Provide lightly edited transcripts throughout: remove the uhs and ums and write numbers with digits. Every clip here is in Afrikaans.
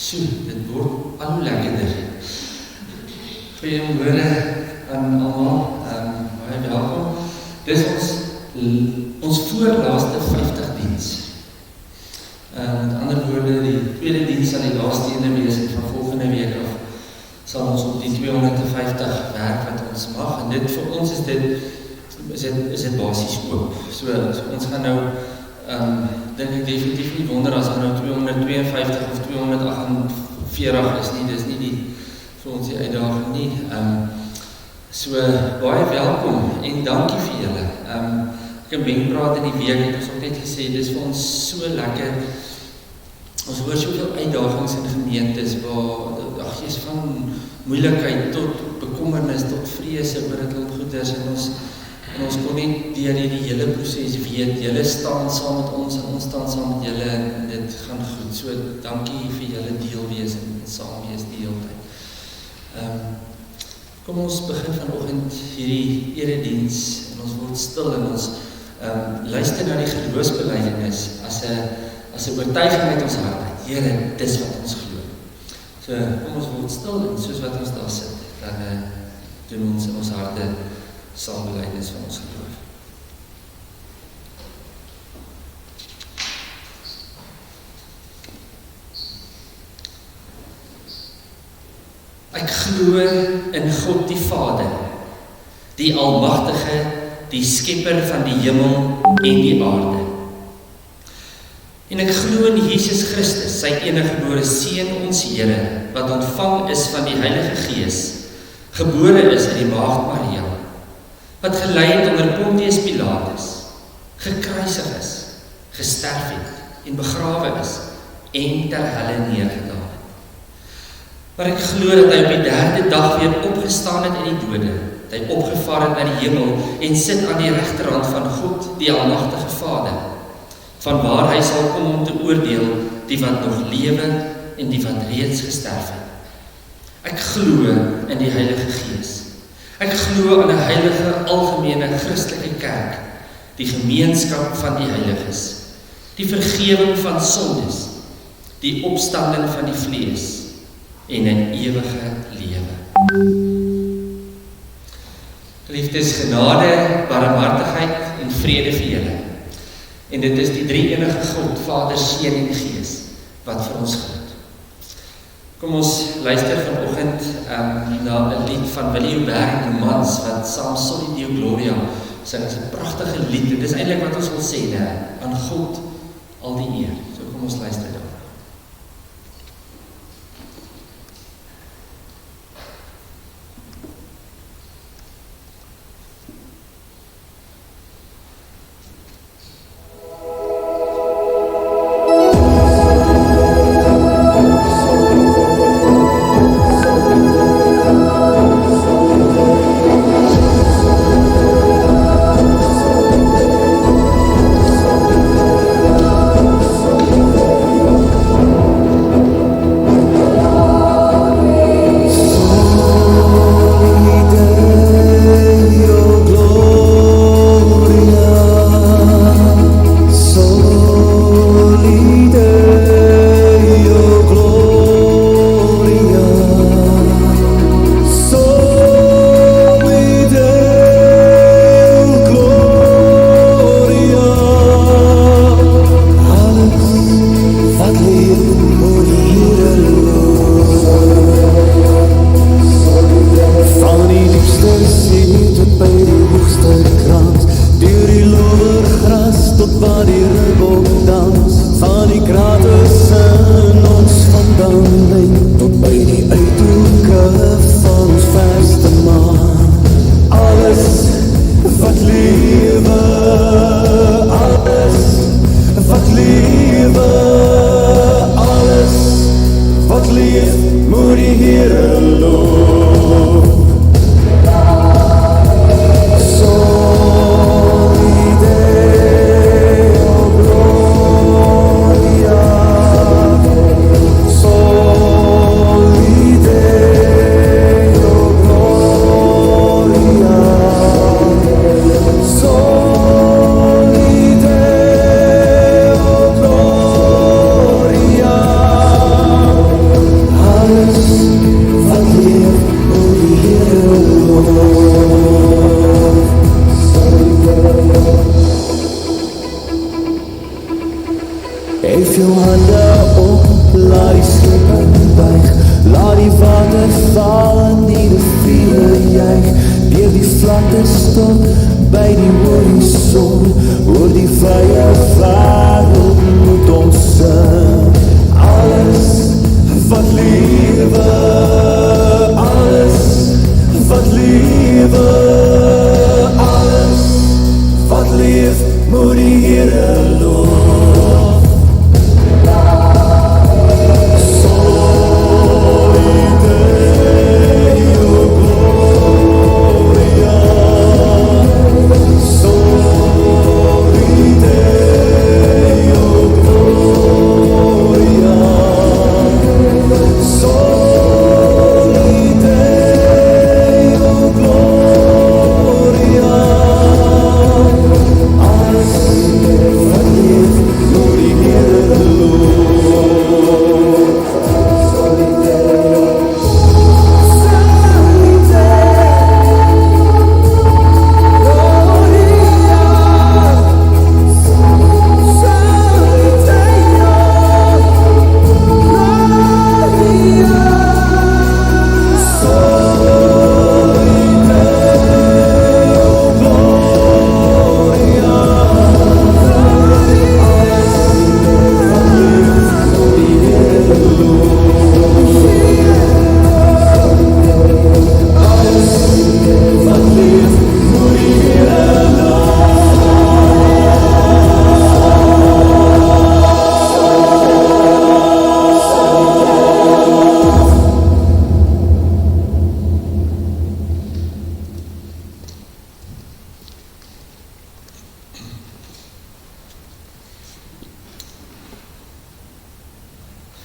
So, dit word al hoe lekkerder. Goeiemôre aan almal, baie welkom. Dis ons voorlaaste 50 diens. Met ander woorde, die tweede diens sal die laaste ene wees en van volgende week af sal ons op die 250 werk wat ons mag. En dit vir ons is dit basies oop. So ons gaan nou dink ek definitief nie wonder as nou 252 of 248 is nie, dis nie vir ons die uitdaging nie. So baie welkom en dankie vir julle. Ek het Benpraat in die week, het ons ook net gesê, dis vir ons so lekker. Ons hoor soveel uitdagings in gemeentes waar jy's van moeilikheid tot bekommernis tot vrese oor dit goeders en ons kon net deur die hele proses weet, julle staan saam met ons en ons staan saam met julle en dit gaan goed. So dankie vir julle deel wees en saam wees die hele tyd. Kom ons begin vanoggend hierdie erediens en ons word stil en ons luister na die geloofsbelijdenis as 'n oortuiging uit ons hart. Here, dis wat ons glo. So kom ons word stil en soos wat ons daar sit, dan doen ons in ons harte saambelijdenis van ons geloof. Ek glo in God die Vader, die Almagtige, die Skepper van die hemel en die aarde. En ek glo in Jesus Christus, sy eniggebore Seun, ons Here, wat ontvang is van die Heilige Gees, gebore is uit die Maagd Maria, wat gelei het onder Pontius Pilatus, gekruisig is, gesterf het en begrawe is en ter helle neergedaal het. Maar ek glo dat hy op die 3de dag weer opgestaan het uit die dode, dat hy opgevaar het na die hemel en sit aan die regterhand van God, die Almagtige Vader, vanwaar hy sal kom om te oordeel die wat nog lewe en die wat reeds gesterf het. Ek glo in die Heilige Gees. Ek glo aan 'n heilige, algemene Christelike kerk, die gemeenskap van die heiliges, die vergewing van sondes, die opstanding van die vlees en 'n ewige lewe. Geliefdes, genade, barmhartigheid en vrede vir julle. En dit is die drie enige God, Vader, Seun en Gees, wat vir ons groot. Kom ons luister vanoggend na 'n lied van Willie Joubert en Mans, wat saam Soli Deo Gloria sing. Dit is 'n pragtige lied, en dit is eintlik wat ons wil sê, aan God al die eer. So kom ons luister daarna. Oh, die vlakte stop, by die horizon, oor die vrye wêreld moet ons sing. Alles wat lewe, alles wat lewe, alles wat leef, moet die Here loof.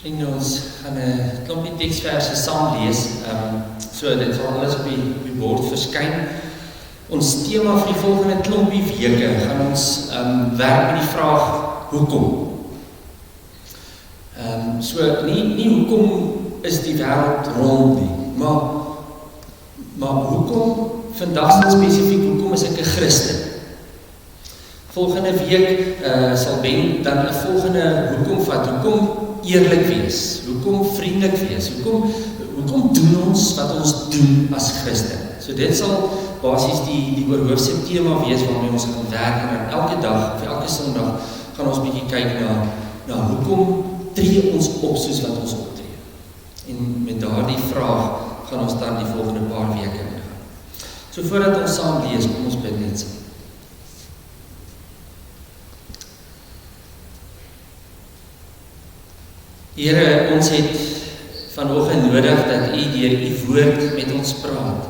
Vriende, ons gaan 'n klompie teksverse saam lees, so dit sal alles op die bord verskyn. Ons tema vir die volgende klompie weke gaan ons werk met die vraag, hoekom? So nie hoekom is die wêreld rond nie, maar hoekom, vandag spesifiek, hoekom is ek 'n Christen? Volgende week sal Ben dan 'n volgende hoekom vat, hoekom eerlik wees, hoekom vriendelik wees, hoekom doen ons wat ons doen as Christen? So dit sal basies die oorhoofse tema wees waarmee ons gaan werk, en elke dag, of elke Sondag, gaan ons bietjie kyk na hoekom tree ons op soos wat ons optree. En met daardie vraag gaan ons dan die volgende paar weke ingaan. So voordat ons saam lees, kom ons bid net saam. Here, ons het vanoggend nodig dat U deur U woord met ons praat.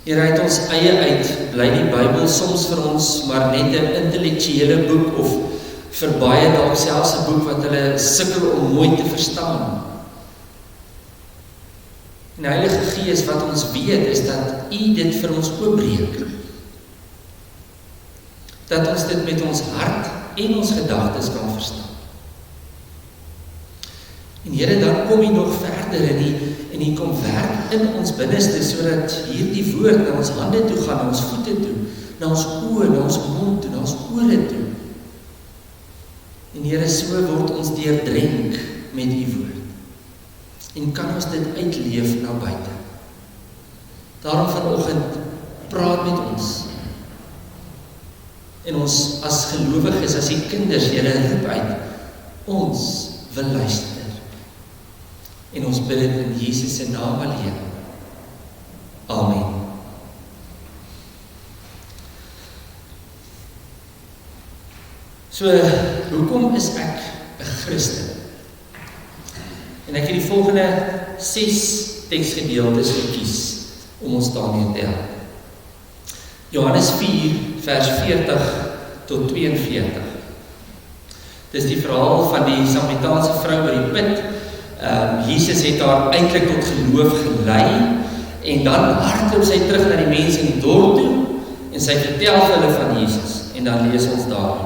Here, uit ons eie uit bly die Bybel soms vir ons maar net 'n intellektuele boek, of vir baie dalk selfs 'n boek wat hulle sukkel om mooi te verstaan. En die Heilige Gees, wat ons weet, is dat U dit vir ons oopbreek. Dat ons dit met ons hart en ons gedagtes kan verstaan. En Here, dan kom U nog verder en U kom werk in ons binneste, sodat hierdie woord na ons hande toe gaan, na ons voete toe, na ons oë, na ons mond toe, na ons ore toe. En Here, so word ons deurdrenk met U woord. En kan ons dit uitleef na buite. Daarom vanoggend, praat met ons. En ons as gelowiges, as die kinders, Here, roep uit, ons wil luister. En ons bid dit in Jesus se naam alleen. Amen. So, hoekom is ek 'n Christen? En ek het die volgende 6 teksgedeeltes gekies om ons daarmee te help. Johannes 4, vers 40 tot 42. Dis die verhaal van die Samaritaanse vrou by die put. Jesus het haar eintlik tot geloof gelei, en dan hardloop sy terug na die mense in die dorp toe, en sy vertel hulle van Jesus, en dan lees ons daar.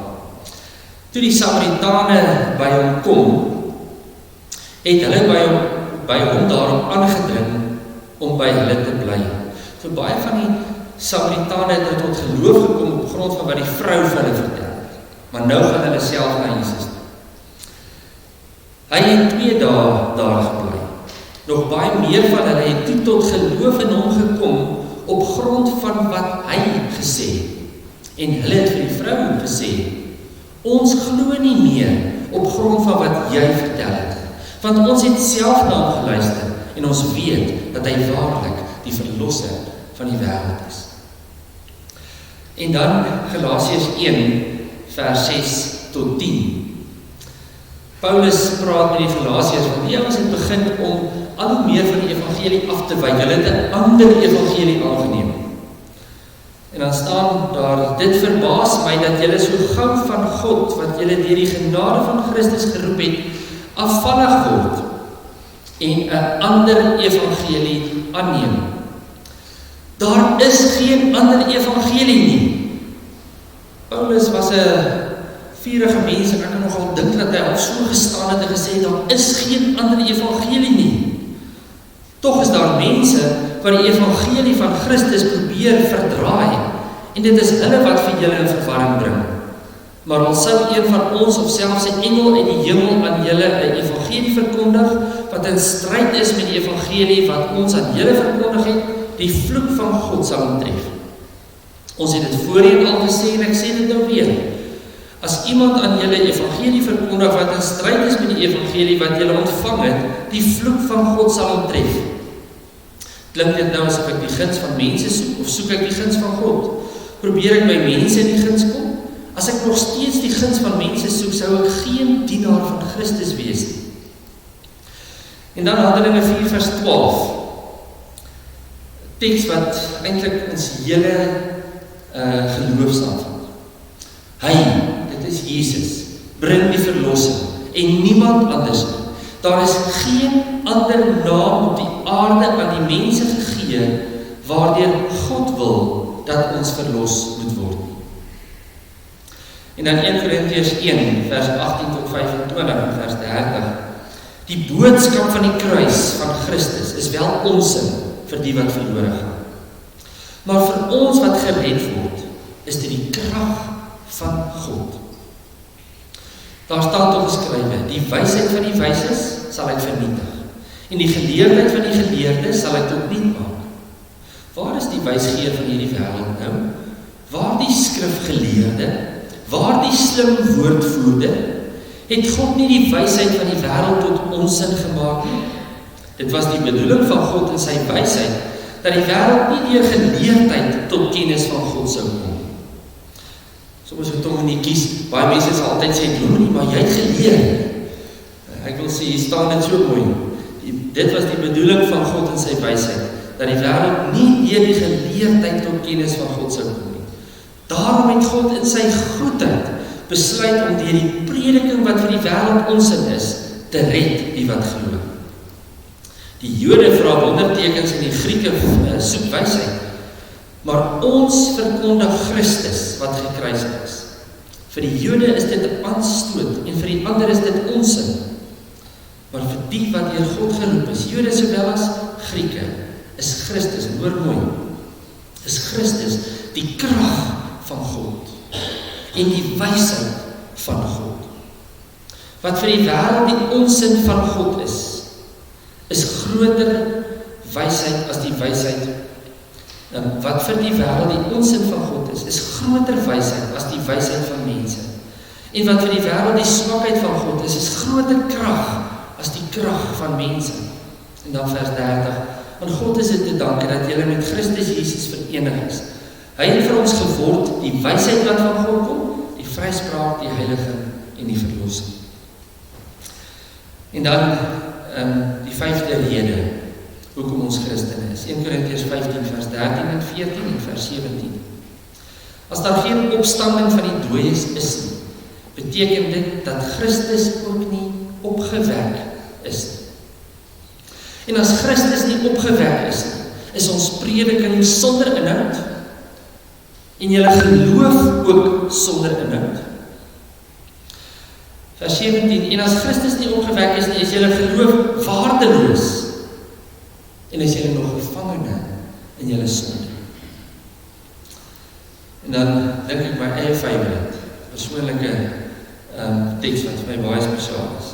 Toe die Samaritane by hom kom, het hulle by hom daarop aangedring om by hulle te bly. So baie van die Samaritane het tot geloof gekom op grond van wat die vrou vir hulle vertel. Maar nou gaan hulle self na Jesus toe. Hy het 2 dae daar gebly. Nog baie meer van hulle het toe tot geloof in hom gekom op grond van wat hy gesê het. En hulle het vir die vrou gesê, ons glo nie meer op grond van wat jy vertel het, want ons het self na hom geluister en ons weet dat hy waarlik die verlosser van die wêreld is. En dan Galasiërs 1 vers 6 tot 10. Paulus praat met die Galasiërs, want die ouens het begin om al hoe meer van die evangelie af te wyk. Hulle het 'n ander evangelie aangeneem. En dan staan daar, dit verbaas my dat julle so gou van God, wat julle deur die genade van Christus geroep het, afvallig word en 'n ander evangelie aanneem. Daar is geen ander evangelie nie. Paulus was 'n vurige mens en ek kan nogal dink dat hy al so gestaan het en gesê, daar is geen ander evangelie nie. Tog is daar mense wat die evangelie van Christus probeer verdraai, en dit is hulle wat vir julle in verwarring bring. Maar al sou een van ons of selfs 'n engel uit die hemel aan julle 'n evangelie verkondig, wat in stryd is met die evangelie wat ons aan julle verkondig het, die vloek van God sal omtref. Ons het dit voorheen al gesê en ek sê dit nou weer. As iemand aan julle evangelie verkondig wat in stryd is met die evangelie wat julle ontvang het, die vloek van God sal omtref. Klink dit nou asof ek die guns van mense soek, of soek ek die guns van God? Probeer ek by mense in die guns kom? As ek nog steeds die guns van mense soek, sou ek geen dienaar van Christus wees nie. En dan Handelinge 4 vers 12. Teks wat eintlik ons hele geloof saamvat. Hy, dit is Jesus, bring die verlossing en niemand anders nie. Daar is geen ander naam op die aarde aan die mense gegee waardeur God wil dat ons verlos moet word. En dan 1 Korintiërs 1 vers 18 tot 25 en vers 30. Die boodskap van die kruis van Christus is wel onsin vir die wat verlore gaan. Maar vir ons wat gered word, is dit die krag van God. Daar staan toch geskrywe, die wysheid van die wyses sal ek vernietig, en die geleerdheid van die geleerdes sal ek tot niet maak. Waar is die wysgeer van hierdie wêreld nou? Waar die skrifgeleerde? Waar die slim woordvoerder? Het God nie die wysheid van die wêreld tot onsin gemaak nie? Dit was die bedoeling van God in sy wysheid, dat die wêreld nie deur geleerdheid tot kennis van God sou kom. Soms moet hom nie kies, baie mense sal altyd sê, Dominee, maar jy het geleer. Ek wil sê, hier staan dit so mooi. Dit was die bedoeling van God in sy wysheid, dat die wêreld nie deur die geleerdheid tot kennis van God sou kom nie. Daarom het God in sy goedheid besluit om deur die prediking wat vir die wêreld onsin is, te red die wat glo. Die Jode vra wondertekens en die Grieke soek wysheid, maar ons verkondig Christus wat gekruisig is. Vir die Jode is dit 'n aanstoot en vir die ander is dit onsin. Maar vir die wat deur God geroep is, Jode sowel as Grieke, is Christus, en hoor mooi, is Christus die krag van God en die wysheid van God. Wat vir die wêreld die onsin van God is groter wysheid as die wysheid. Wat vir die wêreld die onsin van God is groter wysheid as die wysheid van mense. En wat vir die wêreld die swakheid van God is groter krag as die krag van mense. En dan vers 30, want God is dit te danke dat julle met Christus Jesus verenig is. Hy het vir ons geword die wysheid wat van God kom, die vryspraak, die heilige en die verlossing. En dan die 5de rede hoekom ons Christene is. 1 Korintiërs 15 vers 13 en 14 en vers 17. As daar geen opstanding van die dooies is nie, beteken dit dat Christus ook nie opgewek is nie. En as Christus nie opgewek is nie, is ons prediking sonder inhoud en julle geloof ook sonder inhoud. Vers 17, en as Christus nie opgewek is nie, is julle geloof waardeloos en is julle nog gevangene in julle sonde. En dan dink ek my eie favorite, persoonlike teks wat vir my baie spesiaal is.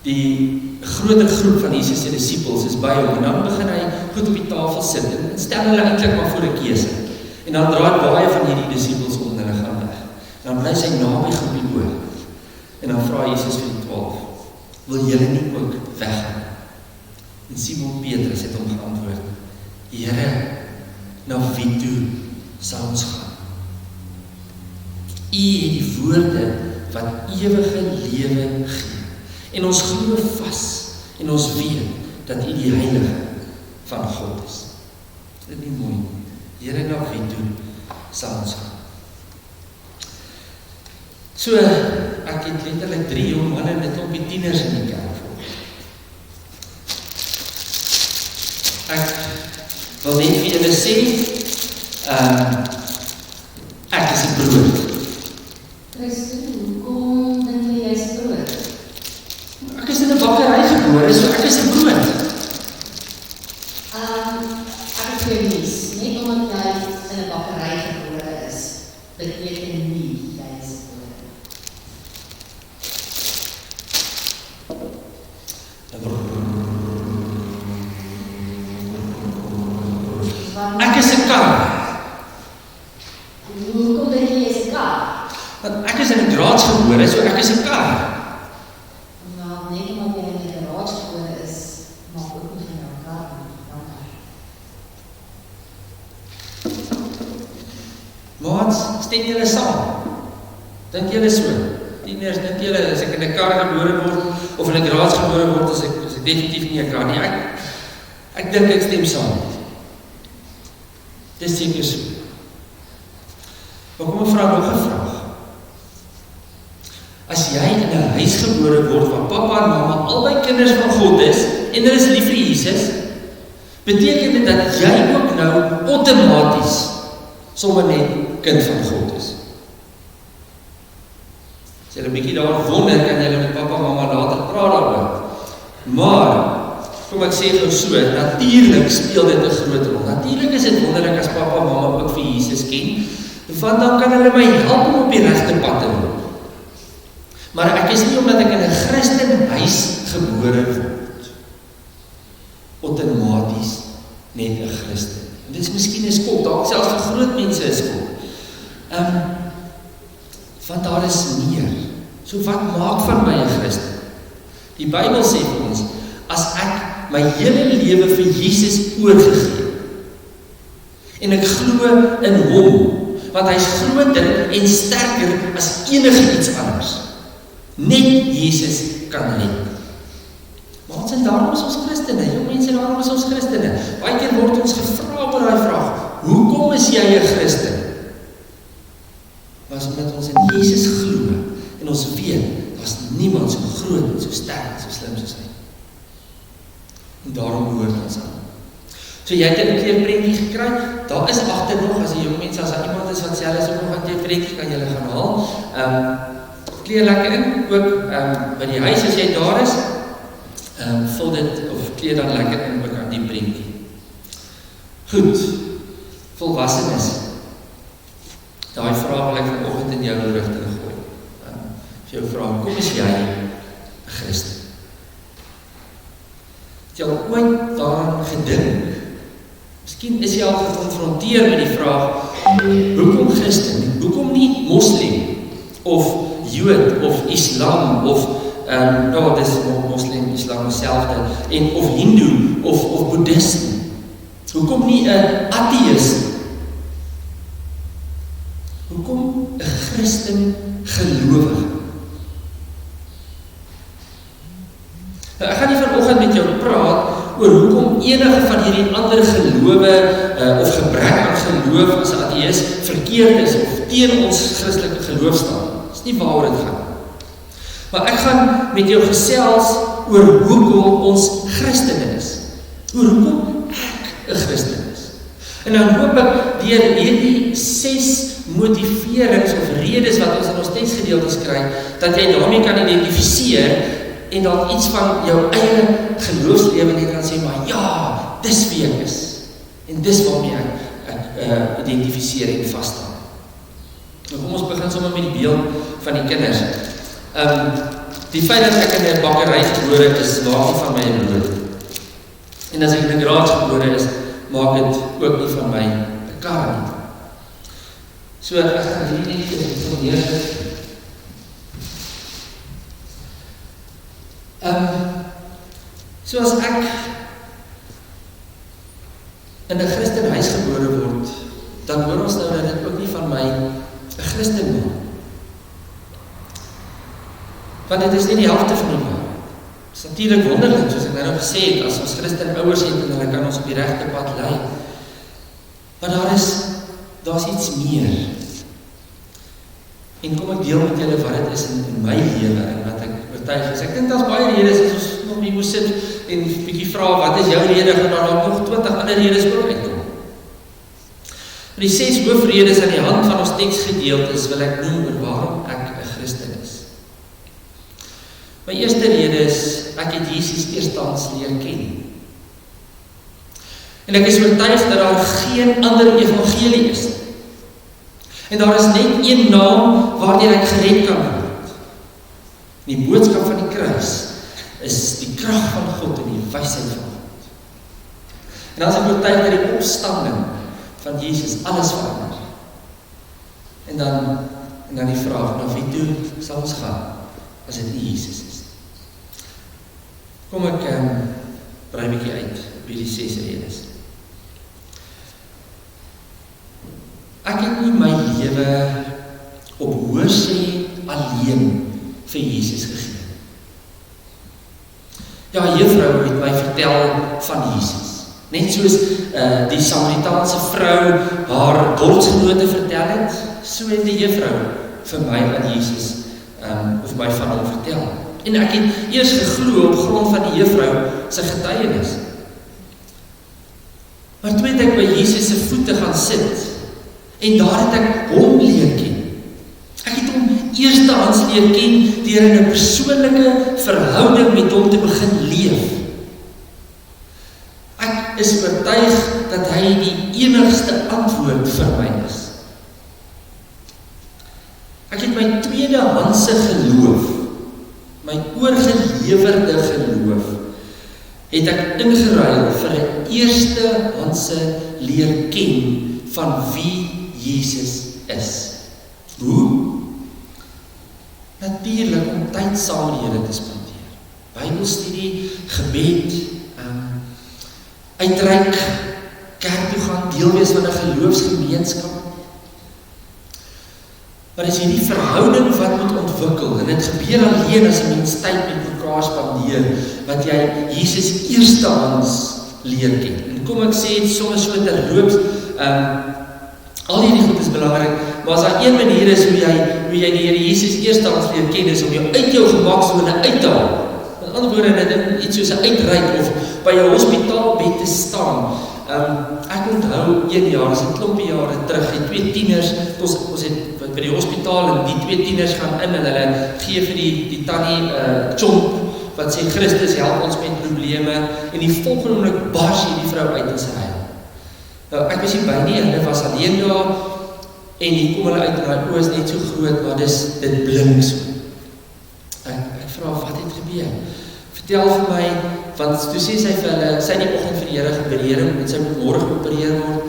die groter groep van Jesus se disippels is by hom, en dan begin hy goed op die tafel sit, en stel hulle eintlik maar voor 'n keuse. En dan draai baie van hierdie disippels om, en hulle gaan weg. En dan bly sy naby groepie oor. En dan vra Jesus vir die 12, wil julle nie ook weggaan? En Simon Petrus het hom geantwoord, Here, na wie toe sal ons gaan? U het die woorde wat ewige lewe gee. En ons glo vas, en ons weet, dat U die Heilige van God is. Is dit nie mooi? Here, na wie toe sal ons gaan? So, ek het letterlik 3 jong manne en 'n klompie tieners in die kerk volg. Ek wil net vir julle sê, ek is 'n brood. Christen, hoekom dink jy jy's brood? Ek is in 'n bakkery gebore, so ek is 'n brood. Ek het nuus. Net omdat jy in 'n bakkery gebore is, beteken nie jy is brood. Ek is 'n kar. Hoekom dink jy jy's 'n kar? Want ek is in 'n garage gebore, so ek is 'n kar. Nou, net omdat jy in 'n garage gebore is, maak ook nie van jou 'n kar nie. Maats, stem julle saam? Dink julle so? Tieners, dink julle, as ek in 'n kar gebore word, of in 'n garage gebore word, is ek definitief nie 'n kar nie. Ek dink ek stem saam. Dis seker so. Maar kom ek vra nog 'n vraag. As jy in 'n huis gebore word waar pappa en mamma albei kinders van God is, en hulle is lief vir Jesus, beteken dit dat jy ook nou outomaties sommer net kind van God is. As jy 'n bietjie daar wonder, kan jy met pappa en mamma later praat daaroor. Maar kom ek sê gou so, natuurlik speel dit 'n groot rol. Natuurlik is dit wonderlik as pappa en mamma ook vir Jesus ken, want dan kan hulle my help om op die regte pad te loop. Maar ek is nie omdat ek in 'n Christen huis gebore word, outomaties net 'n Christen. En dit is miskien 'n skok, dalk selfs vir groot mense 'n skok. Want daar is meer. So wat maak van my 'n Christen? Die Bybel sê vir ons, as ek my hele lewe vir Jesus oorgegee, en ek glo in hom, want hy is groter en sterker as enige iets anders. Net Jesus kan red. Maar ons en daarom is ons Christene, jong mense, daarom is ons Christene. Baie keer word ons gevra oor daai vraag, hoekom is jy 'n Christen? Was omdat ons in Jesus glo, en ons weet, was niemand so groot en so sterk en so slim soos hy. En daarom behoort ons aan. So jy het 'n kleurprentjie gekry, daar is agter nog, as die jong mense, as daar iemand is wat selfs ook nog 'n kleurprentjie kan julle gaan haal. Kleer lekker in, ook by die huis as jy daar is, vul dit, of kleer dan lekker in ook aan die prentjie. Goed, volwassenes. Daai vraag wil ek vanoggend in jou rigting gooi. As jou vraag, kom is jy 'n Christen? Het jy al ooit daaraan gedink? Miskien is jy al gekonfronteer met die vraag, hoekom Christen? Hoekom nie Moslem? Of Jood, of Islam, of dis Moslem, Islam dieselfde, en of Hindoe, of Boeddhist. Hoekom nie 'n ateïst? Hoekom 'n Christen gelowige? Nou, ek gaan nie vanoggend met jou praat oor hoekom enige van hierdie ander gelowe of gebrek aan geloof as 'n ateïst verkeerd is of teen ons Christelike geloof staan. Dis nie waaroor dit gaan. Maar ek gaan met jou gesels oor hoekom ons Christene is. Oor hoekom ek 'n Christen is. En dan hoop ek deur hierdie 6 motiverings of redes wat ons in ons teksgedeeltes kry, dat jy daarmee kan identifiseer en dan iets van jou eie geloofslewe net kan sê, maar ja, dis wie ek is. En dis waarmee ek identifiseer en vasstaan. Nou kom ons begin sommer met die beeld van die kinders. die feit dat ek in 'n bakkery gebore is, maak nie van my 'n brood. En as ek in 'n garage gebore is, maak dit ook nie van my 'n kar nie. So, ek gaan hier net so neersit. So as ek in 'n Christenhuis gebore word, dan hoor ons nou dat dit ook nie van my 'n Christen maak. Want dit is nie die helfte van die waarheid. Dit is natuurlik wonderlik, soos ek nou gesê het, as ons Christen ouers het en hulle kan ons op die regte pad lei. Maar daar's iets meer. En kom ek deel met julle wat dit is in my lewe en wat ek oortuig is. Ek dink daar's baie redes as ons nog nie moes sit en 'n bietjie vra wat is jou rede, gaan daar nog 20 ander redes ook uitkom. Maar die 6 hoofredes aan die hand van ons teksgedeeltes wil ek noem oor waarom ek 'n Christen is. My eerste rede is, ek het Jesus eerstens leer ken. En ek is oortuig dat daar geen ander evangelie is. En daar is net een naam waardeur ek gered kan word. Die boodskap van die kruis is die krag van God en die wysheid van God. En as ek oortuig dat die opstanding van Jesus alles verander. En dan die vraag, na wie toe sal ons gaan as dit nie Jesus is? Kom ek brei 'n bietjie uit op hierdie 6 redes. Ek het nie my lewe op hoorsê alleen vir Jesus gegee. Ja, 'n juffrou het my vertel van Jesus. Net soos die Samaritaanse vrou haar dorpsgenote vertel het, so het die juffrou vir my aan Jesus of my van hom vertel. En ek het eers geglo op grond van die juffrou se getuienis. Maar toe het ek by Jesus se voete gaan sit en daar het ek hom leer ken. Ek het hom eerstehands leer ken deur in 'n persoonlike verhouding met hom te begin leef. Ek is oortuig dat hy die enigste antwoord vir my is. Ek het my tweedehandse geloof, my oorgelewerde geloof, het ek ingeruil vir 'n eerstehandse leer ken van wie Jesus is. Hoe? Natuurlik om tyd saam met die Here te spandeer. Bybelstudie, gebed, uitreik, kerk toe gaan, deel wees van 'n geloofsgemeenskap. Maar dis hierdie verhouding wat moet ontwikkel, en dit gebeur alleen as 'n mens tyd met mekaar spandeer, wat jy Jesus eerstehands leer ken. En kom ek sê dit sommer so terloops, al hierdie goed is belangrik, maar as daar een manier is hoe jy die Here Jesus eerstehands leer ken, is om jou uit jou gemaksone uit te haal. Met ander woorde, dit iets soos 'n uitreik of by jou hospitaalbed te staan. Ek onthou 1 jaar, as 'n klompie jare terug, het 2 tieners, ons het by die hospitaal en die 2 tieners gaan in en hulle gee vir die tannie chomp, wat sê Christus help ons met probleme, en die volgende oomblik bars hierdie vrou uit in sy huil. Nou, ek was nie by nie, hulle was alleen daar, en hier kom hulle uit, en haar oë is net so groot, maar dit blink so. Ek vra, wat het gebeur? Vertel vir my, want toe sê sy vir hulle, sy die oggend vir die Here geopereer, en sy moet môre geopereer word,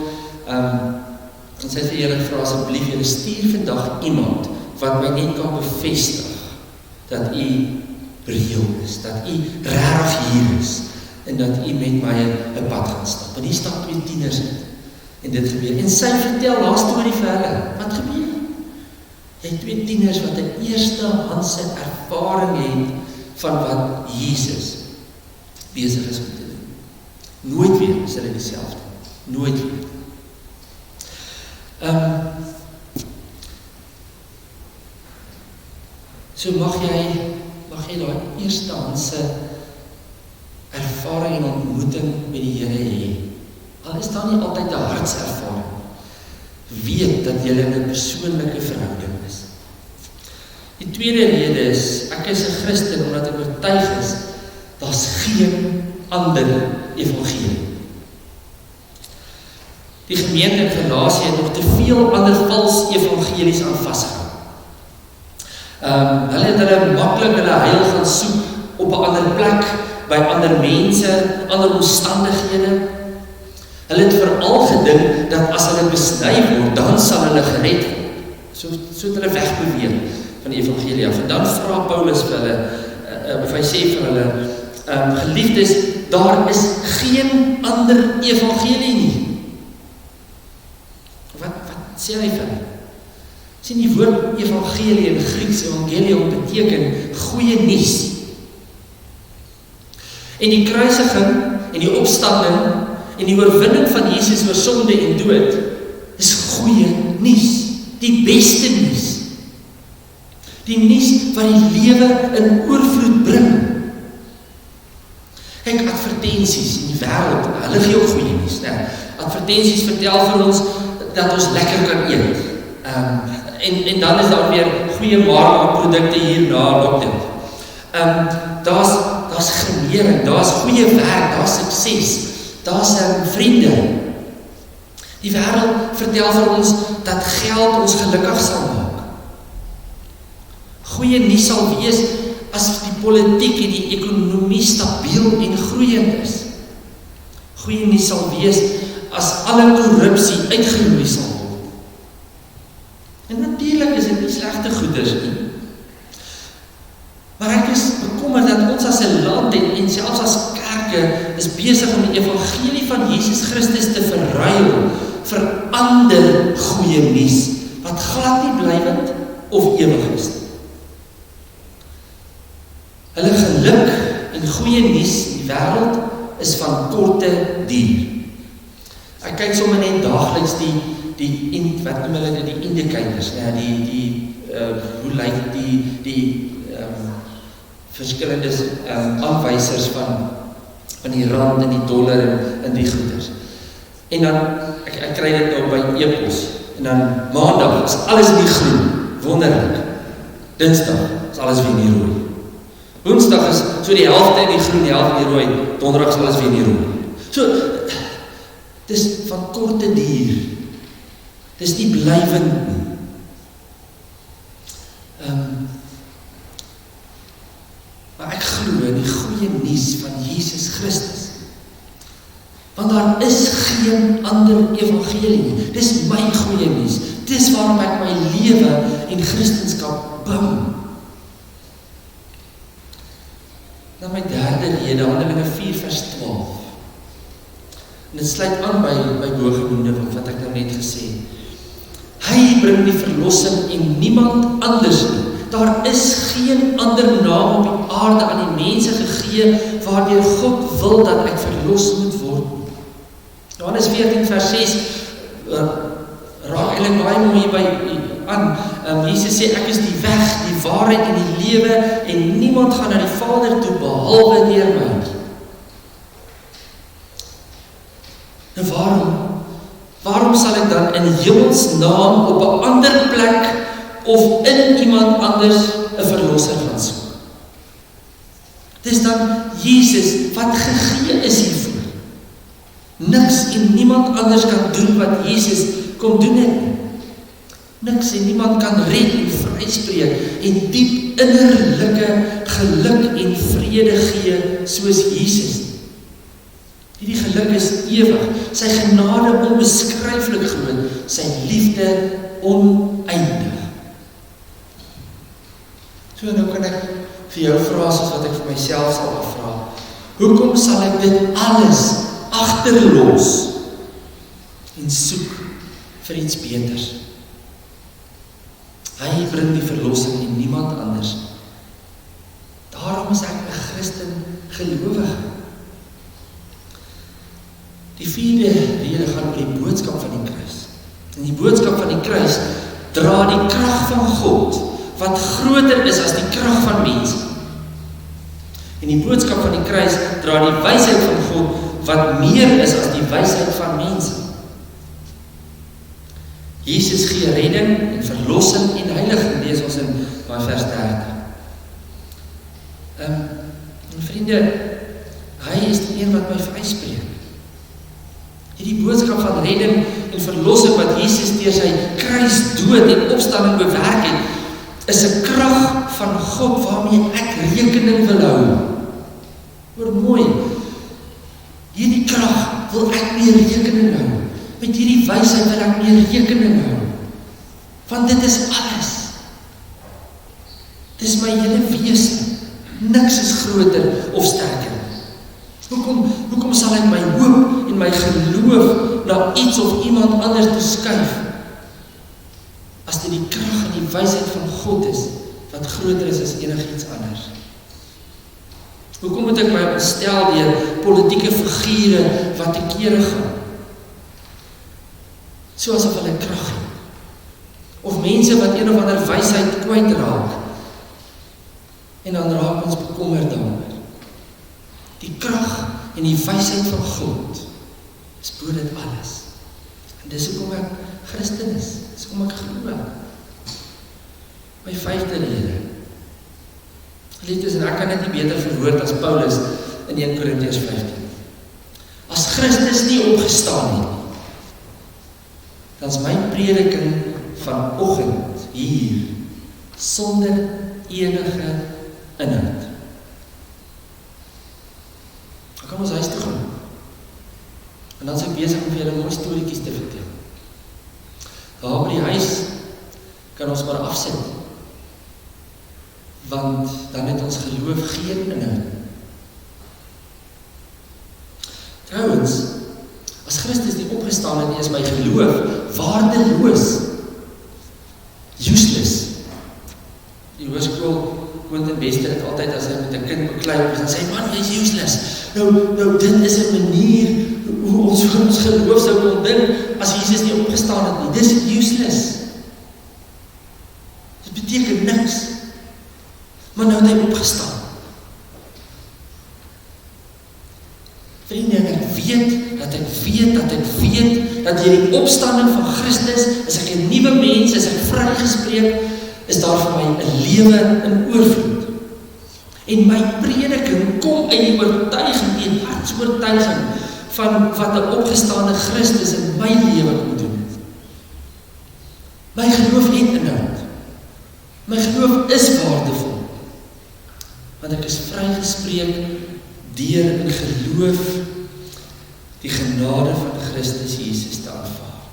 en sy het vir die Here gevra, asseblief, julle stuur vandag iemand, wat my net kan bevestig, dat u reëel is, dat u reg hier is, en dat u met my 'n pad gaan stap. En hier staan 2 tieners in, en dit gebeur. En sy vertel haar storie vir hulle. Wat gebeur? Jy het 2 tieners wat 'n eerstehandse ervaring het van wat Jesus besig is om te doen. Nooit weer is hulle dieselfde. Nooit weer. So mag jy daai eerstehandse ervaring en ontmoeting met die Here hê. Al is daar nie altyd 'n hartservaring. Weet dat jy in 'n persoonlike verhouding is. Die tweede rede is, ek is 'n Christen omdat ek oortuig is, daar's geen ander evangelie. Die gemeente in Galasië het nog te veel ander vals evangelies aan vasgehou. Hulle het hulle maklik hulle heil gaan soek op 'n ander plek, by ander mense, ander omstandighede. Hulle het veral gedink dat as hulle besny word, dan sal hulle gered word. So het hulle wegbeweeg van die evangelie af. En dan vra Paulus vir hulle, of hy sê vir hulle, geliefdes, daar is geen ander evangelie nie. Wat sê hy vir hulle? Sien die woord evangelie in Grieks, evangelion beteken goeie nuus. En die kruisiging en die opstanding en die oorwinning van Jesus oor sonde en dood is goeie nuus, die beste nuus. Die nuus wat die lewe in oorvloed bring. Kyk, advertensies in die wêreld, hulle gee ook goeie nuus, né? Advertensies vertel vir ons dat ons lekker kan eet. En dan is daar weer goeie markprodukte hierna op dit. Daar's genering, daar's goeie werk, daar's sukses, daar's vriende. Die wêreld vertel vir ons dat geld ons gelukkig sal maak. Goeie nuus sal wees as die politiek en die ekonomie stabiel en groeiend is. Goeie nuus sal wees as alle korrupsie uitgeroei sal word. En natuurlik is dit nie slegte goeders nie. Maar ek is bekommerd dat ons as 'n land en selfs as kerke is besig om die evangelie van Jesus Christus te verruil vir ander goeie nuus, wat glad nie blywend of ewig is nie. Hulle geluk en goeie nuus in die wêreld is van korte duur. Ek kyk sommer net daagliks wat noem hulle dit, die indicators, ja, hoe lyk die verskillende aanwysers van die rand en die dollar en die goeders. En dan, ek kry dit nou by e-pos, en dan maandag is alles in die groen, wonderlik. Dinsdag is alles weer in die rooi. Woensdag is so die helfte in die groen, die helfte in die rooi, donderdag is alles weer in die rooi. So, dit is van korte duur. Dit is nie blywend nie. Maar ek glo in die goeie nuus van Jesus Christus. Want daar is geen ander evangelie nie. Dis my goeie nuus. Dis waarom ek my lewe en Christendom bou. Dan my derde rede, Handelinge 4 vers 12. En dit sluit aan by bogenoemde wat ek nou net gesê het. Hy bring die verlossing en niemand anders nie. Daar is geen ander naam op die aarde aan die mense gegee waardeur God wil dat ek verlos moet word. Johannes 14 vers 6 raak eintlik baie mooi by aan. Jesus sê, ek is die weg, die waarheid en die lewe en niemand gaan na die Vader toe behalwe deur my. Nou waarom sal ek dan in hemels naam op 'n ander plek of in iemand anders 'n verlosser gaan soek? Dis dan Jesus wat gegee is hiervoor. Niks en niemand anders kan doen wat Jesus kom doen het. Niks en niemand kan red en vryspreek en diep innerlike geluk en vrede gee soos Jesus. Hierdie geluk is ewig, sy genade onbeskryflik groot, sy liefde oneindig. So nou kan ek vir jou vra soos wat ek vir myself sal afvra. Hoekom sal ek dit alles agterlos en soek vir iets beters? Hy bring die verlossing en niemand anders. Daarom is ek 'n Christen gelowige. Die vierde rede gaan oor die boodskap van die kruis. En die boodskap van die kruis dra die krag van God, wat groter is as die krag van mense. En die boodskap van die kruis dra die wysheid van God, wat meer is as die wysheid van mense. Jesus gee redding en verlossing en heiliging, lees ons in vers 30. En vriende, hy is die een wat my vryspreek. Hierdie boodskap van redding en verlossing wat Jesus deur sy kruisdood en opstanding bewerk het, is 'n krag van God waarmee ek rekening wil hou. Hoor mooi, hierdie krag wil ek mee rekening hou. Met hierdie wysheid wil ek mee rekening hou. Want dit is alles. Dit is my hele wese. Niks is groter of sterker. Hoekom sal ek my hoop en my geloof na iets of iemand anders toeskuif, as dit die krag en die wysheid van God is, wat groter is as enigiets anders? Hoekom moet ek my ontstel deur politieke figure wat te kere gaan? Soos of hulle krag het. Of mense wat een of ander wysheid kwytraak, en dan raak ons bekommerd daaroor. Die krag en die wysheid van God is bo dit alles. En dis hoekom ek Christen is. Dis hoekom ek glo. My 5de rede. Geliefdes, en ek kan dit nie beter verwoord as Paulus in 1 Korintiërs 15. As Christus nie opgestaan het, dan is my prediking vanoggend hier sonder enige inhoud. Ek kan ons huis toe gaan. En dan is ek besig om vir julle mooi storieetjies te vertel. Daar by die huis kan ons maar afsit. Want dan het ons geloof geen inhoud. Trouwens, as Christus nie opgestaan het nie, is my geloof waardeloos. Useless. Die hoërskool Quentin Wester het altyd as hy met 'n kind beklei was, dan sê hy, man, jy is useless. Nou, dit is 'n manier hoe ons geloof sou kon dink as Jesus nie opgestaan het nie. Dis useless. Dit beteken niks. Maar nou het hy opgestaan. Vriende, en ek weet dat deur die opstanding van Christus is ek 'n nuwe mens, is ek vrygespreek, is daar vir my 'n lewe in oorvloed. En my prediking kom uit die oortuiging, die hartsoortuiging van wat 'n opgestaande Christus in my lewe kom doen het. My geloof het inhoud. My geloof is waardevol. Want ek is vrygespreek deur in geloof die genade van Christus Jesus te aanvaar.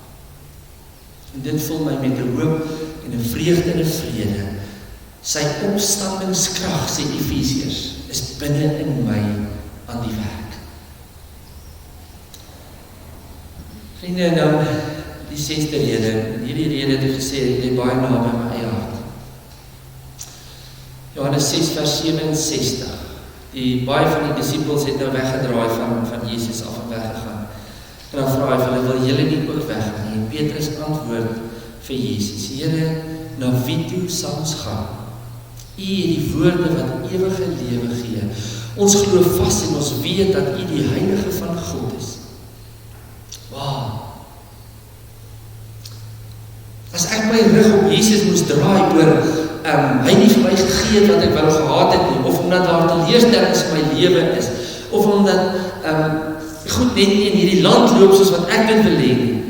En dit vul my met 'n hoop en 'n vreugde en 'n vrede. Sy opstandingskrag, sê Efesiërs, is binne in my aan die werk. Vriende, en dan die 6de rede, en hierdie rede het ek gesê, lê baie naby my eie hart. Johannes 6 vers 67. Baie van die disippels het nou weggedraai van Jesus af en weggegaan. En dan vra hy vir hulle, wil julle nie ook weggaan nie? En Petrus antwoord vir Jesus, Here, na wie toe sal ons gaan? U het die woorde wat ewige lewe gee. Ons glo vas en ons weet dat u die heilige van God is. Wow. As ek my rug op Jesus moes draai oor hy nie vir my gegee het wat ek wel gehad het nie, of omdat daar teleurstellings in my lewe is, of omdat goed net nie in hierdie land loop soos wat ek dit wil hê nie.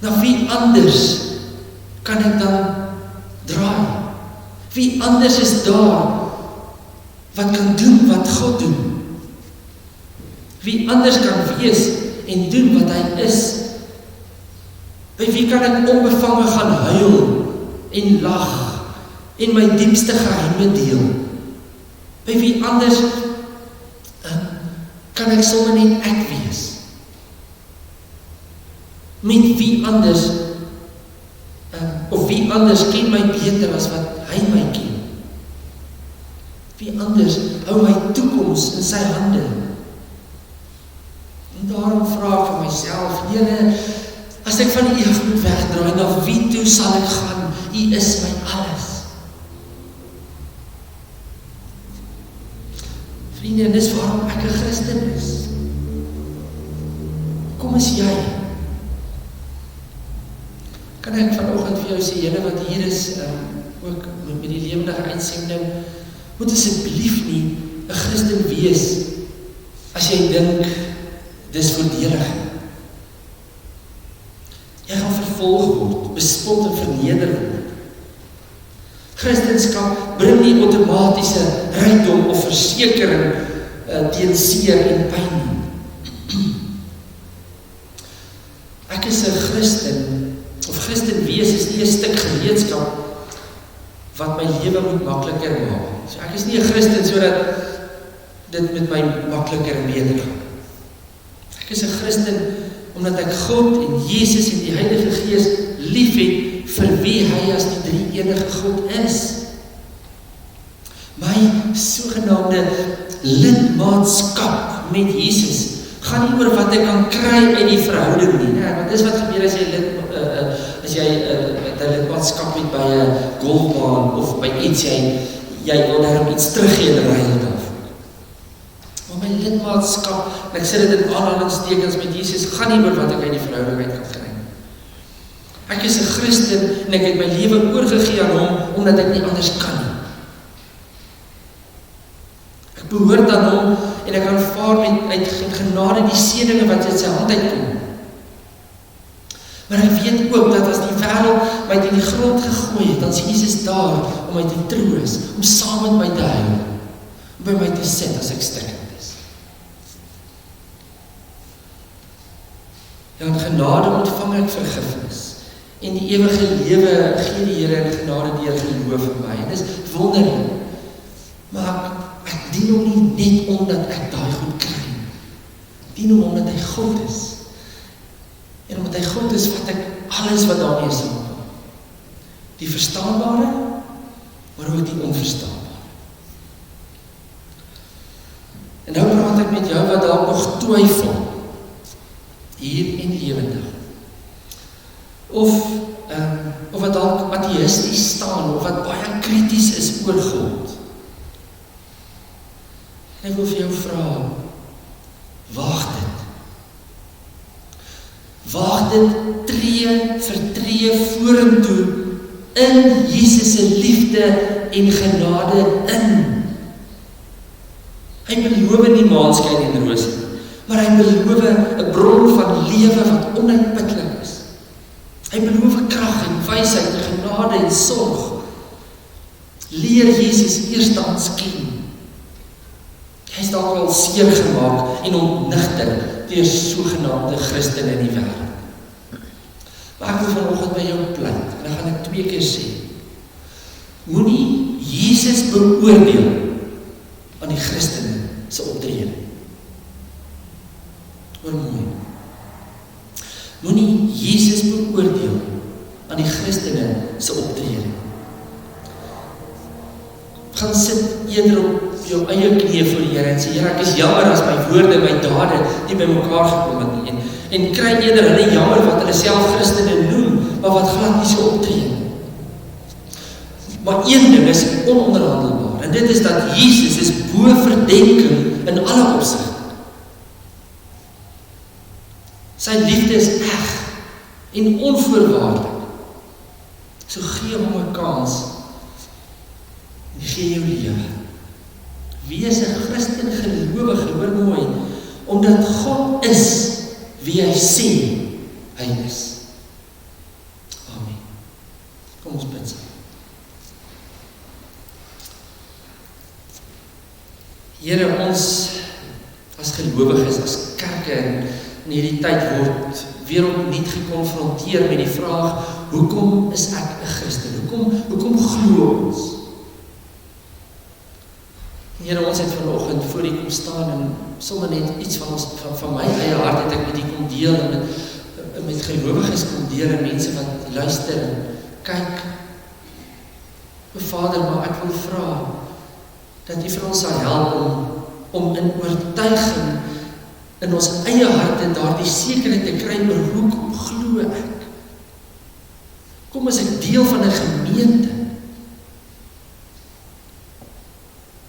Na wie anders kan ek dan draai? Wie anders is daar wat kan doen wat God doen? Wie anders kan wees en doen wat hy is? By wie kan ek onbevange gaan huil en lag en my diepste geheime deel? By wie anders kan ek sommer net ek wees? Met wie anders of wie anders ken my beter as wat hy my ken? Wie anders hou my toekoms in sy hande? En daarom vra ek vir myself, Here, as ek van die ewig moet wegdraai, na wie toe sal ek gaan? U is my alles. Vriende, en dis waarom ek 'n Christen is. Kom is jy? Kan ek vanoggend vir jou sê, julle wat hier is, ook met die lewendige uitsending, moet asseblief nie 'n Christen wees, as jy dink, dis voordelig. Jy gaan vervolg word, bespot en verneder word. Christendom bring nie outomatiese rykdom of versekering teen seer en pyn nie. Ek is 'n Christen, of Christen wees is nie 'n stuk gereedskap wat my lewe moet makliker maak. So ek is nie 'n Christen sodat dit met my makliker en beter gaan. Ek is 'n Christen omdat ek God en Jesus en die Heilige Gees liefhet vir wie hy as die drie enige God is. My sogenaamde lidmaatskap met Jesus gaan nie oor wat ek kan kry uit die verhouding nie, want dis wat gebeur as jy 'n lidmaatskap het by 'n golfbaan of by iets, jy wil daarom iets teruggee en ruil daarvoor. Maar my lidmaatskap, en ek sê dit in aanhalingstekens met Jesus, gaan nie oor wat ek uit die verhouding uit kan kry. Ek is 'n Christen en ek het my lewe oorgegee aan hom omdat ek nie anders kan nie. Ek behoort aan hom en ek aanvaar uit genade die seëninge wat uit sy hand uitkom. Maar ek weet ook dat as die wêreld my teen die grond gegooi het, dan is Jesus daar om my te troos, om saam met my te huil, om by my te sit as ek stikkend is. Ja, in genade ontvang ek vergifnis. En die ewige lewe gee die Here in genade deur geloof in my. En dis wonderlik. Maar ek dien hom nie net omdat ek daai goed kry. Ek dien hom omdat hy God is. En omdat hy God is, vat ek alles wat daarmee saamkom. Die verstaanbare, maar ook die onverstaanbare. En nou praat ek met jou wat dalk nog twyfel, hier en lewendig. Of wat dalk ateïsties staan, of wat baie krities is oor God. En ek wil vir jou vra, waag dit. Waag dit tree vir tree vorentoe in Jesus se liefde en genade in. Hy beloof nie maanskyn en rose nie, maar hy beloof 'n bron van lewe wat onuitputlik is. Hy beloof krag en wysheid en genade en sorg. Leer Jesus eerstens ken. Hy is dalk wel seer gemaak en ontnigter deur sogenaamde Christene in die wêreld. Maar ek wil vanoggend by jou pleit, en dan gaan ek 2 keer sê, moenie Jesus beoordeel aan die Christene se optrede. Hoor mooi. Moenie Jesus beoordeel aan die Christene se optrede. Gaan sit eerder op jou eie knieë voor die Here en sê, Here, ek is jammer as my woorde en my dade nie by mekaar gekom het nie. En kry eerder hulle jammer wat hulle self Christene noem, maar wat glad nie so optree nie. Maar een ding is ononderhandelbaar, en dit is dat Jesus is bo verdenking in alle opsigte. Sy liefde is eg en onvoorwaardelik. So gee hom 'n kans en gee jou lewe. Wees 'n Christen gelowige, hoor mooi, omdat God is wie hy sê hy is. Amen. Kom ons bid saam. Here, ons as gelowiges, as kerke in hierdie tyd word weer opnuut gekonfronteer met die vraag, hoekom is ek 'n Christen? Hoekom glo ons? Here, ons het vanoggend voor U kom staan en sommer net iets van my eie hart het ek met U kom deel en met gelowiges kom deel en mense wat luister en kyk. O Vader, maar ek wil vra dat U vir ons sal help om in oortuiging in ons eie harte daardie sekerheid te kry oor hoekom glo ek. Kom as ek deel van 'n gemeente.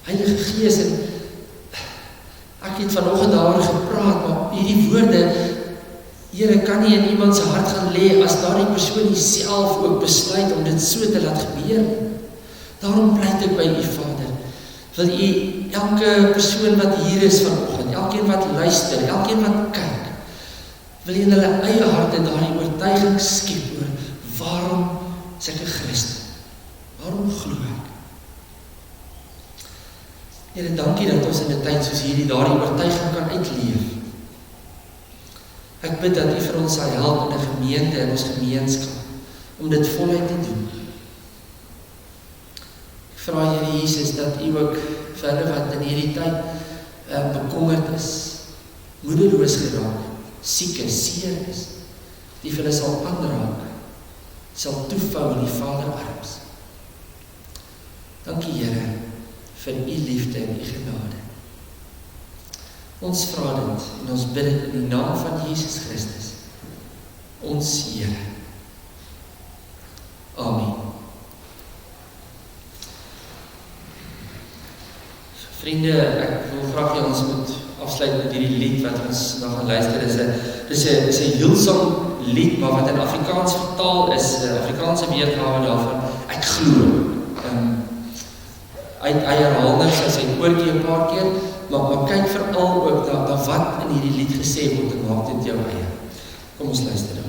Heilige Gees, en ek het vanoggend daaroor gepraat, maar hierdie woorde, Here, kan nie in iemand se hart gaan lê as daardie persoon nie self ook besluit om dit so te laat gebeur. Daarom pleit ek by U, Vader, wil U elke persoon wat hier is vanoggend, elkeen wat luister, elkeen wat kyk, wil U in hulle eie harte daardie oortuiging skep oor waarom is ek 'n Christen? Daarom glo ek. Here, dankie dat ons in 'n tyd soos hierdie daardie oortuiging kan uitleef. Ek bid dat U vir ons sal help in 'n gemeente, in ons gemeenskap, om dit voluit te doen. Ek vra Here Jesus dat U ook vir hulle wat in hierdie tyd bekommerd is, moedeloos geraak, siek is, seer is, die vir hulle sal aanraak, sal toevou in die Vaderarms. Dankie Here vir U liefde en U genade. Ons vra dit en ons bid dit in die naam van Jesus Christus, ons Here. Amen. Vriende, ek wil graag ons moet afsluit met hierdie lied wat ons nog gaan luister. Dit is 'n Hillsong lied, maar wat in Afrikaans vertaal is, Afrikaanse weergawe daarvan, ek glo. Hy herhaal net sy koortjie 'n paar keer, maar kyk veral ook na wat in hierdie lied gesê word en maak dit jou eie. Kom ons luister dan.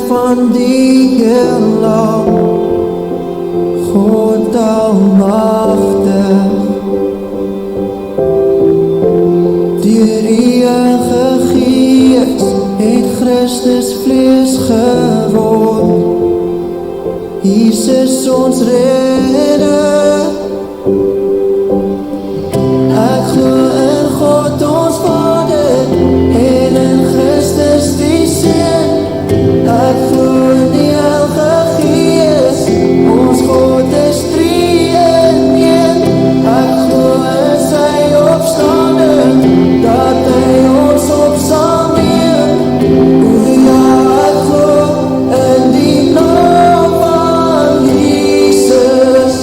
Van die heelal, God almagtig, deur U Gees het Christus vlees geword. Jesus ons redder. Ek glo in God ons Vader en in Christus die Seun. Ek glo in die Heilige Gees, ons God is drie-in-een. Ek glo in sy opstanding, dat hy ons op sal neem. O ja, ek glo in die naam van Jesus.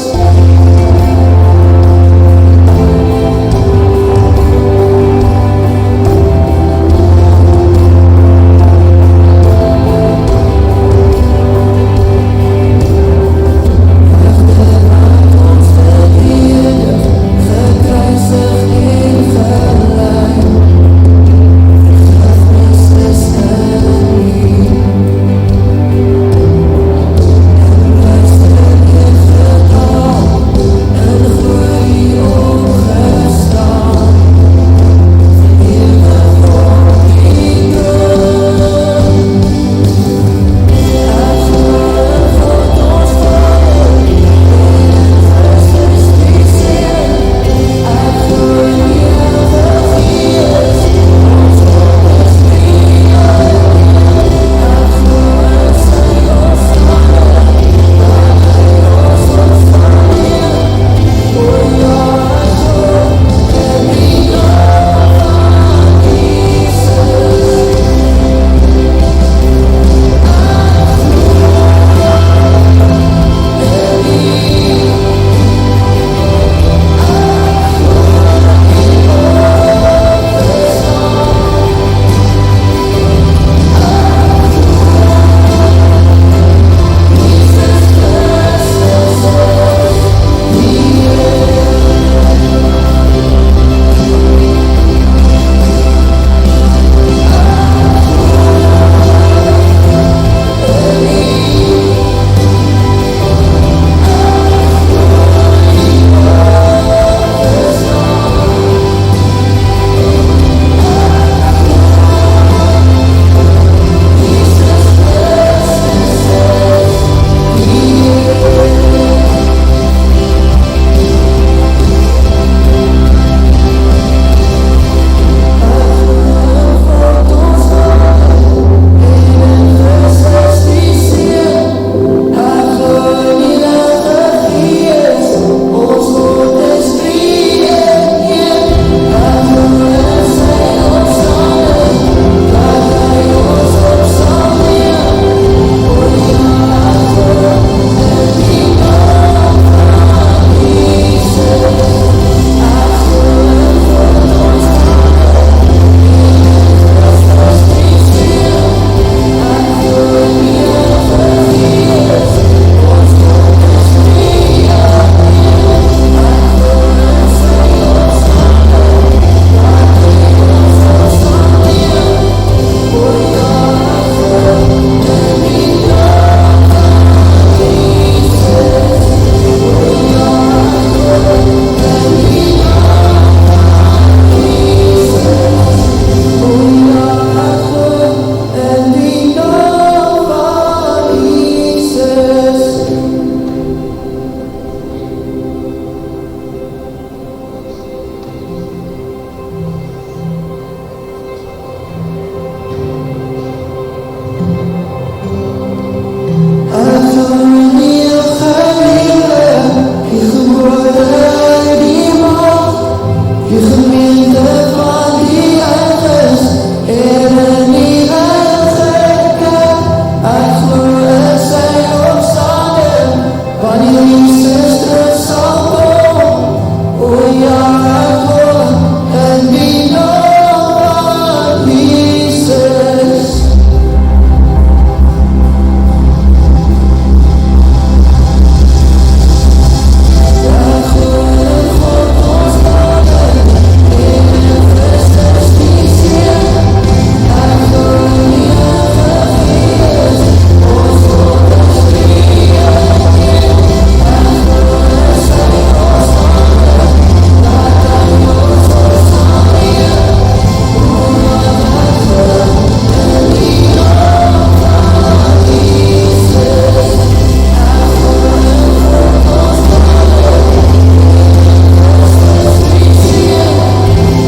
liefde van die Heilige Heer in die Heilige Kerk. Ek glo in sy opstanding, wanneer Jesus terug sal kom. O ja, ek glo in die naam van Jesus. Ek glo in God ons Vader, en in Christus die Seun. Ek glo in die Heilige Gees, ons God is drie-eenheid. Ek glo in sy opstanding, dat hy ons sal leer. O ja, ek glo in die naam van Jesus. Ek glo in God ons Vader, Christus die Seun.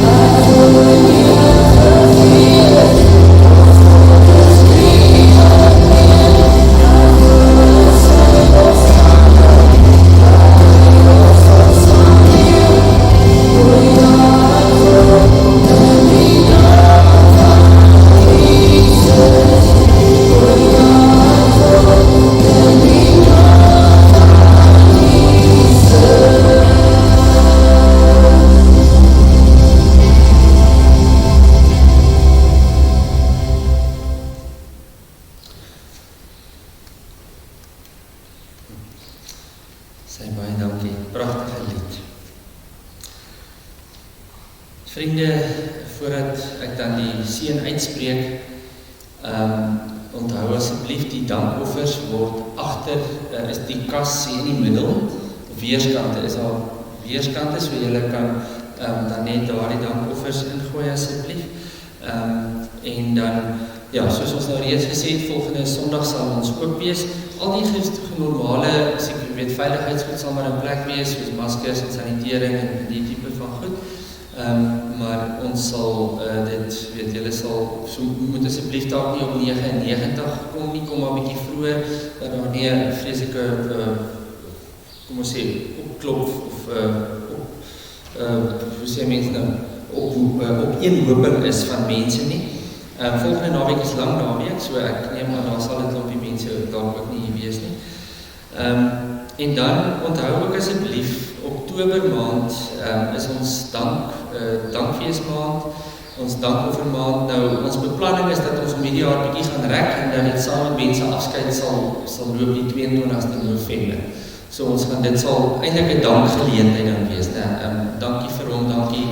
Ek glo in die Heilige Gees, ons God is drie-eenheid. Ek glo in sy opstanding, dat hy ons sal leer. O ja, ek glo in die naam van Jesus. O ja, ek glo in die naam van Jesus. Sy baie dankie, pragtige lied. Vriende, voordat ek dan die seën uitspreek, onthou asseblief die dankoffers word agter, is die kas hier in die middel, weerskante, is al weerskante, so julle kan dan net daar die dankoffers ingooi asseblief. En dan, ja, soos ons nou reeds gesê het, volgende Sondag sal ons oop wees. Al die normale, as ek weet, veiligheidsgoed sal maar in plek wees, soos maskers en sanitering en die tipe van goed. Maar ons sal dit, weet julle sal, so moet asseblief dalk nie op 99 kom nie, kom maar bietjie vroeër, dat daar nie 'n vreeslike, kom ons sê, opklop of hoe sê mense nou, opeenhoping is van mense nie. Volgende naweek is lang naweek, so ek neem maar daar sal 'n klompie mense dalk ook nie hier wees nie. En dan onthou ook asseblief, Oktober maand is ons dankfeesmaand, ons dankoffermaand. Nou, ons beplanning is dat ons om hierdie jaar bietjie gaan rek en dat dit saam met mense afskeid sal loop die 22ste November. So ons gaan, dit sal eintlik 'n dankgeleentheid dan wees, né? Dankie vir hom, dankie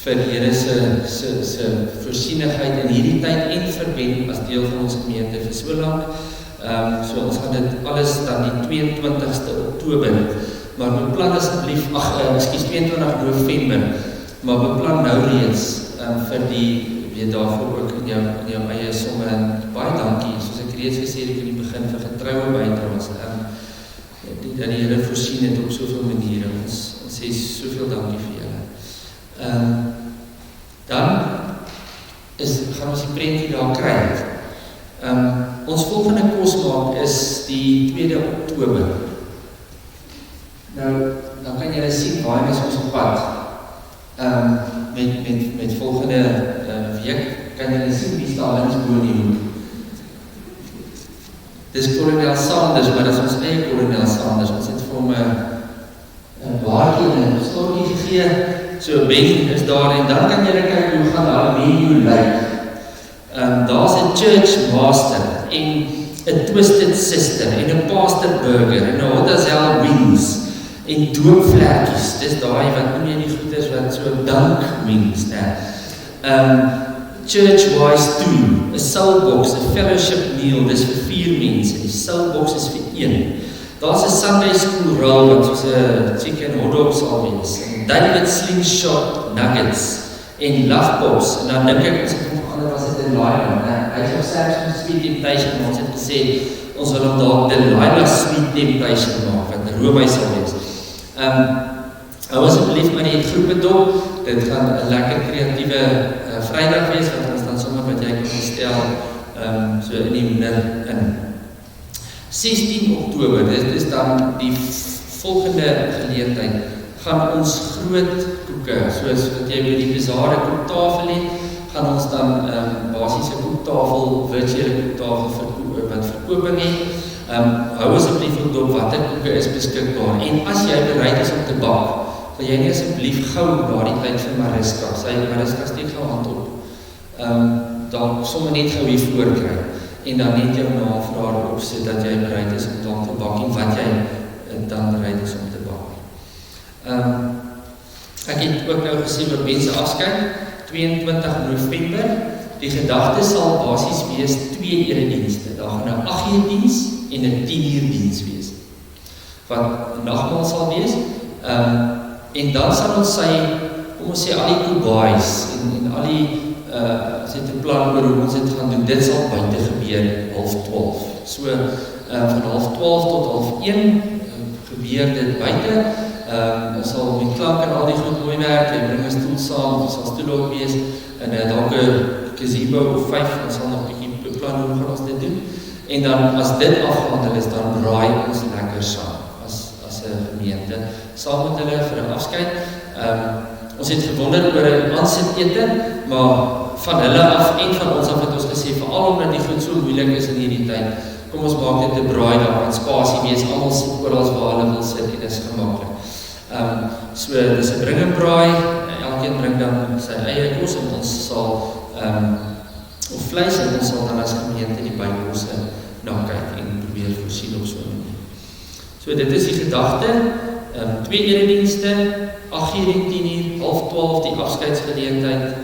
vir die Here se voorsienigheid in hierdie tyd en vir Ben as deel van ons gemeente vir so lank. So ons gaan dit alles dan die 22ste Oktober, maar beplan asseblief, 22 November, maar beplan nou reeds vir die, weet daarvoor ook in jou eie somme, en baie dankie, soos ek reeds gesê het in die begin, vir getroue bydraes, dat die Here voorsien het op soveel maniere, ons sê soveel dankie vir julle. Dan gaan ons die prentjie daar kry. Ons volgende kosmaak is die 2de Oktober. Nou, dan kan julle sien waar is ons op pad. Met volgende week kan julle sien wie staan links bo in die hoek. Dis Kolonel Sanders, maar dis ons eie Kolonel Sanders. Ons het vir hom 'n baadjie en 'n stokkie gegee. So Ben is daar, en dan kan julle kyk hoe gaan daar menu lyk. Daar's 'n church master en 'n twisted sister en 'n pastor burger en 'n hot as hell wings en doopvlekkies. Dis daai wat noem jy die goeders wat so dank wings, né? Church-wise 2, 'n soulbox, 'n fellowship meal, dis vir 4 mense. Die soulbox is vir 1. Daar's 'n Sunday school roll wat soos 'n chicken hot dog sal wees. David slingshot nuggets en love pops. En dan dink ek, ons het ander was dit in Delilah, né? Hy het selfs 'n sweet temptation, maar ons het gesê ons wil hom dalk Delilah sweet temptation maak wat roomys sal wees. Hou asseblief maar die groepe dop. Dit gaan 'n lekker kreatiewe Vrydag wees wat ons dan sommer wat jy kan stel so in die minder in. 16 Oktober, dit is dan die volgende geleentheid, gaan ons groot koeke, soos wat jy by die bazaar 'n koektafel het, gaan ons dan basies 'n koektafel, virtuele koektafel wat verkoping het. Hou asseblief op watter koeke is beskikbaar, en as jy bereid is om te bak, wil jy nie asseblief gou na die tyd vir Mariska, Mariska steek gou hand op, dan sommer net gou hier voorkry, en dan net jou navraag opsit dat jy bereid is om dan te bak, en wat jy dan bereid is om te bak. Ek het ook nou gesê oor mense afskeid, 22 November, die gedagte sal basies wees 2 eredienste, daar gaan 'n 8 uur diens en 'n 10 uur diens wees, wat 'n nagmaal sal wees, en dan sal ons kom ons sê al die koebaais en al die ons het 'n plan oor hoe ons dit gaan doen, dit sal buite gebeur 11:30, so van 11:30 tot 11:01 gebeur dit buite. Ons sal met klank en al die goed mooi werk, jy bring 'n stoel saam, ons sal stoel ook wees, en dalk 'n gazebo of 5, ons sal nog 'n bietjie beplan hoe gaan ons dit doen, en dan as dit afgehandel is, dan braai ons lekker saam, as 'n gemeente, saam met hulle vir 'n afskeid. Ons het gewonder oor 'n aansitete, maar van hulle af en van ons af het ons gesê, veral omdat die goed so moeilik is in hierdie tyd, kom ons maak dit 'n braai, daar kan spasie wees, almal sit oral waar hulle wil sit, en dit is gemaklik. So, dis 'n bring en braai, elkeen bring dan sy eie kos, en ons sal, of vleis, en ons sal dan as gemeente die bykosse na kyk, en probeer voorsien op so 'n manier. So, dit is die gedagte, 2 eredienste, 8 uur en 10 uur, 11:30 die afskeidsgeleentheid,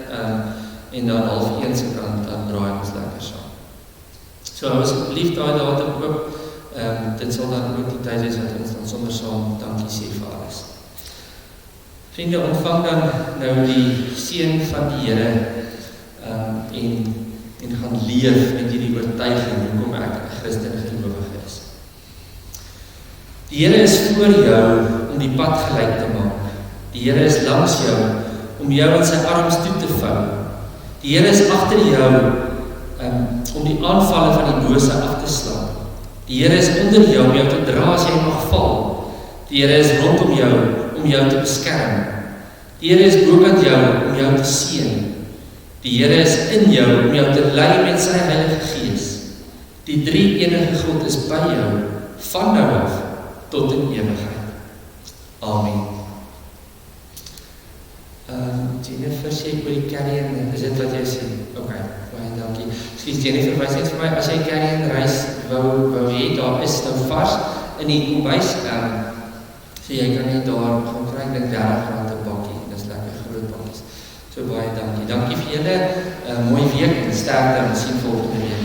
en dan 12:30 se kant, dan draai ons lekker saam. So, asseblief daai datum oop, dit sal dan ook die tyd wees wat ons dan sommer saam dankie sê vir alles. Vriende, ontvang dan nou die seën van die Here, en gaan leef met hierdie oortuiging hoekom ek 'n Christen gelowige is. Die Here is voor jou om die pad gelyk te maak. Die Here is langs jou om jou in sy arms toe te vou. Die Here is agter jou om die aanvalle van die bose af te slaan. Die Here is onder jou om jou te dra as jy mag val. Die Here is rondom jou om jou te beskerm. Die Here is bokant jou om jou te seën. Die Here is in jou om jou te lei met sy Heilige Gees. Die drie enige God is by jou, van nou af tot in ewigheid. Amen. Jennifer sê oor die carry-in, is dit wat jy sê? Ok, baie dankie. Excuse Jennifer, wys net vir my, as jy carry-in reis wou hê, daar is nou vars in die kombuis, so jy kan net daar gaan kry, ek dink 30 rand 'n bakkie, dis lekker groot bakkies. So baie dankie. Dankie vir julle, mooi week en sterkte en sien volgende week.